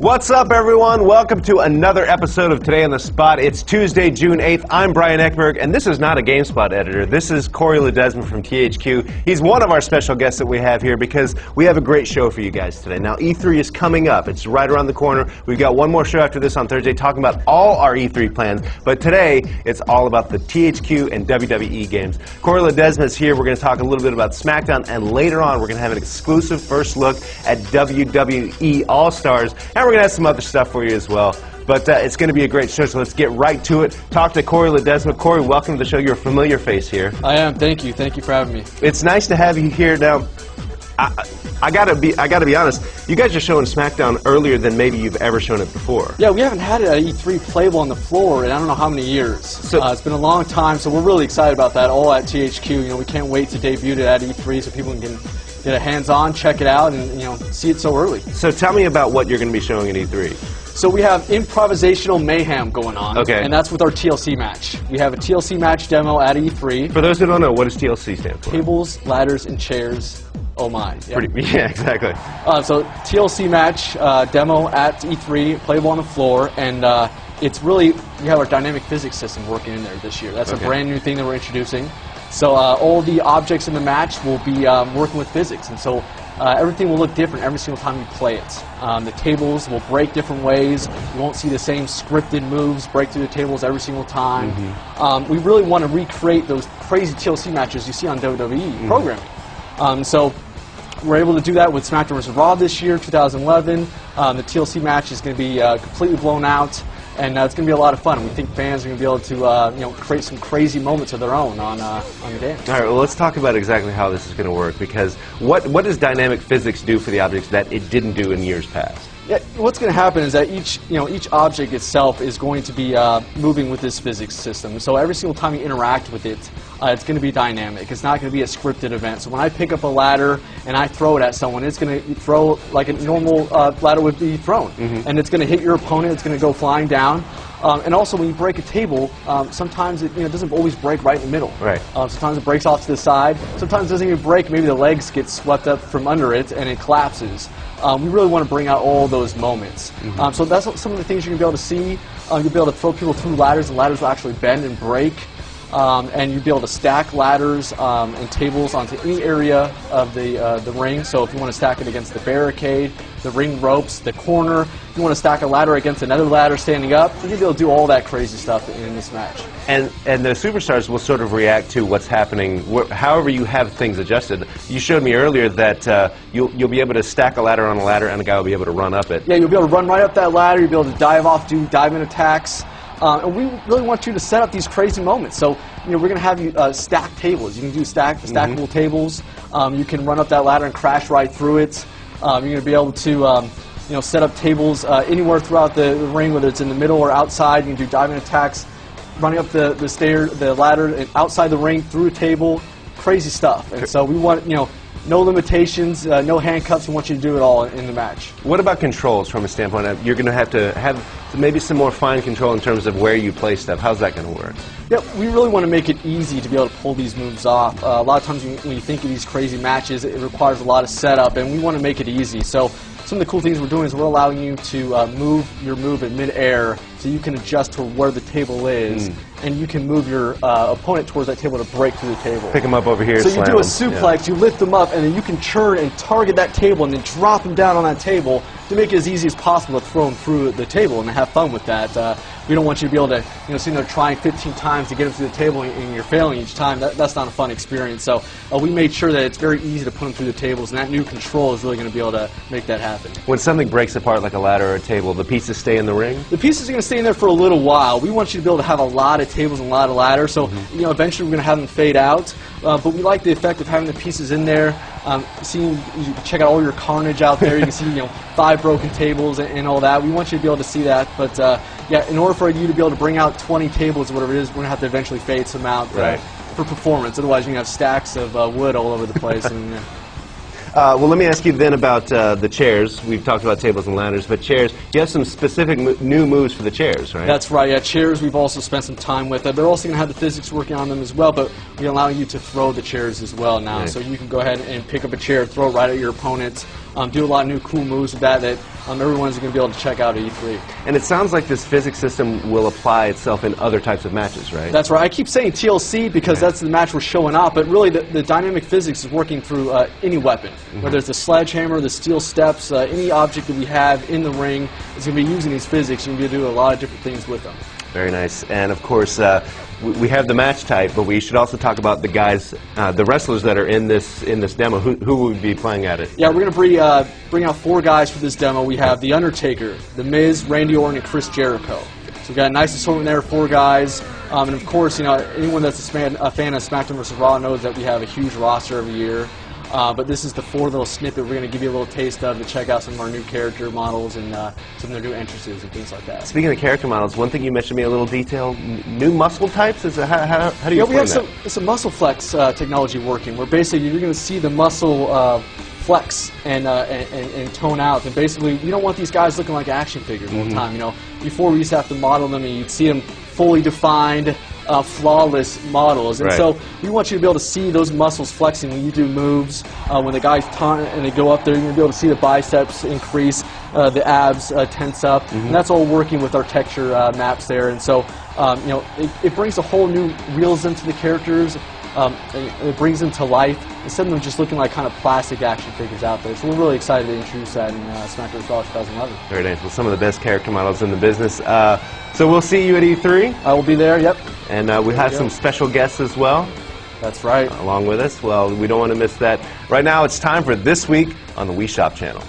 What's up, everyone? Welcome to another episode of Today on the Spot. It's Tuesday, June 8th. I'm Brian Eckberg, and this is not a GameSpot editor. This is Corey Ledesma from THQ. He's one of our special guests that we have here because we have a great show for you guys today. Now, E3 is coming up. It's right around the corner. We've got one more show after this on Thursday talking about all our E3 plans, but today it's all about the THQ and WWE games. Corey Ledesma is here. We're going to talk a little bit about Smackdown, and later on we're going to have an exclusive first look at WWE All-Stars, and we're going to have some other stuff for you as well. But it's going to be a great show, so let's get right to it. Talk to Corey Ledesma. Corey, welcome to the show. You're a familiar face here. I am. Thank you. Thank you for having me. It's nice to have you here. Now, I gotta be honest. You guys are showing Smackdown earlier than maybe you've ever shown it before. Yeah, we haven't had it at E3 playable on the floor in I don't know how many years. So it's been a long time, so we're really excited about that. All at THQ. You know, we can't wait to debut it at E3 so people can get a hands-on, check it out, and see it so early. So tell me about what you're going to be showing at E3. So we have improvisational mayhem going on, okay, and that's with our TLC match. We have a TLC match demo at E3. For those who don't know, what does TLC stand for? Tables, ladders, and chairs. Oh my. Yeah, yeah, exactly. So TLC match demo at E3, playable on the floor, and it's really, we have our dynamic physics system working in there this year. That's a brand new thing that we're introducing. So all the objects in the match will be working with physics, and so everything will look different every single time you play it. The tables will break different ways. You won't see the same scripted moves break through the tables every single time. We really want to recreate those crazy TLC matches you see on WWE programming. So we're able to do that with SmackDown vs. Raw this year, 2011. The TLC match is going to be completely blown out, and it's going to be a lot of fun. We think fans are going to be able to create some crazy moments of their own on the game. All right, well, let's talk about exactly how this is going to work, because what does dynamic physics do for the objects that it didn't do in years past? Yeah, what's going to happen is that each object itself is going to be moving with this physics system. So every single time you interact with it, it's going to be dynamic. It's not going to be a scripted event. So when I pick up a ladder and I throw it at someone, it's going to throw like a normal ladder would be thrown, and it's going to hit your opponent. It's going to go flying down. And also, when you break a table, sometimes it doesn't always break right in the middle. Right. Sometimes it breaks off to the side. Sometimes it doesn't even break. Maybe the legs get swept up from under it and it collapses. We really want to bring out all those moments. So that's some of the things you're going to be able to see. You'll be able to throw people through ladders. The ladders will actually bend and break. And you'll be able to stack ladders and tables onto any area of the ring. So if you want to stack it against the barricade, the ring ropes, the corner, if you want to stack a ladder against another ladder standing up, you'll be able to do all that crazy stuff in this match. And the superstars will sort of react to what's happening, however you have things adjusted. You showed me earlier that you'll be able to stack a ladder on a ladder and a guy will be able to run up it. Yeah, you'll be able to run right up that ladder. You'll be able to dive off, do dive-in attacks. And we really want you to set up these crazy moments. So, we're going to have you stack tables. You can do stackable tables. You can run up that ladder and crash right through it. You're going to be able to, set up tables anywhere throughout the ring, whether it's in the middle or outside. You can do diving attacks, running up the ladder and outside the ring through a table. Crazy stuff. And so we want, no limitations, no handcuffs. We want you to do it all in the match. What about controls from a standpoint of you're going to have maybe some more fine control in terms of where you play stuff? How's that going to work? Yeah, we really want to make it easy to be able to pull these moves off. A lot of times when you think of these crazy matches, it requires a lot of setup, and we want to make it easy. So some of the cool things we're doing is we're allowing you to move your move in mid-air so you can adjust to where the table is, and you can move your opponent towards that table to break through the table. Pick them up over here, so you do a slam suplex, you lift them up, and then you can turn and target that table and then drop them down on that table to make it as easy as possible to throw them through the table and have fun with that. We don't want you to be able to, sit there trying 15 times to get them through the table and you're failing each time. That's not a fun experience. So we made sure that it's very easy to put them through the tables, and that new control is really going to be able to make that happen. When something breaks apart like a ladder or a table, the pieces stay in the ring? The pieces are going to stay in there for a little while. We want you to be able to have a lot of tables and a lot of ladders, so eventually we're going to have them fade out. But we like the effect of having the pieces in there. You can check out all your carnage out there. You can see 5 broken tables and all that. We want you to be able to see that. But yeah, in order for you to be able to bring out 20 tables or whatever it is, we're going to have to eventually fade some out for performance. Otherwise, you're going to have stacks of wood all over the place. And, Well, let me ask you then about the chairs. We've talked about tables and ladders, but chairs, you have some specific new moves for the chairs, right? That's right, yeah. Chairs we've also spent some time with. They're also going to have the physics working on them as well, but we allow you to throw the chairs as well now. Right. So you can go ahead and pick up a chair, throw it right at your opponent, do a lot of new cool moves with that everyone's going to be able to check out at E3. And it sounds like this physics system will apply itself in other types of matches, right? That's right. I keep saying TLC because that's the match we're showing off, but really the dynamic physics is working through any weapon. Whether it's the sledgehammer, the steel steps, any object that we have in the ring is going to be using these physics. You're going to be able to do a lot of different things with them. Very nice. And of course, we have the match type, but we should also talk about the guys, the wrestlers that are in this demo. Who will be playing at it? Yeah, we're going to bring out 4 guys for this demo. We have The Undertaker, The Miz, Randy Orton, and Chris Jericho. So we've got a nice assortment there, 4 guys. And of course, anyone that's a fan of SmackDown vs. Raw knows that we have a huge roster every year. But this is the 4 little snippet we're going to give you a little taste of to check out some of our new character models and some of their new entrances and things like that. Speaking of character models, one thing you mentioned to me a little detail, new muscle types? How do you explain that? We have some muscle flex technology working where basically you're going to see the muscle flex and tone out. And basically, we don't want these guys looking like action figures all the time. Before we used to have to model them and you'd see them fully defined, flawless models. And so we want you to be able to see those muscles flexing when you do moves. When the guys taunt and they go up there, you're going to be able to see the biceps increase, the abs tense up. And that's all working with our texture maps there. And so, it brings a whole new realism to the characters. It brings them to life instead of them just looking like kind of plastic action figures out there. So we're really excited to introduce that in SmackDown vs. Raw 2011. Very nice. Well, some of the best character models in the business. So we'll see you at E3. I will be there, yep. And we have some special guests as well. That's right. Along with us. Well, we don't want to miss that. Right now, it's time for This Week on the Wii Shop channel.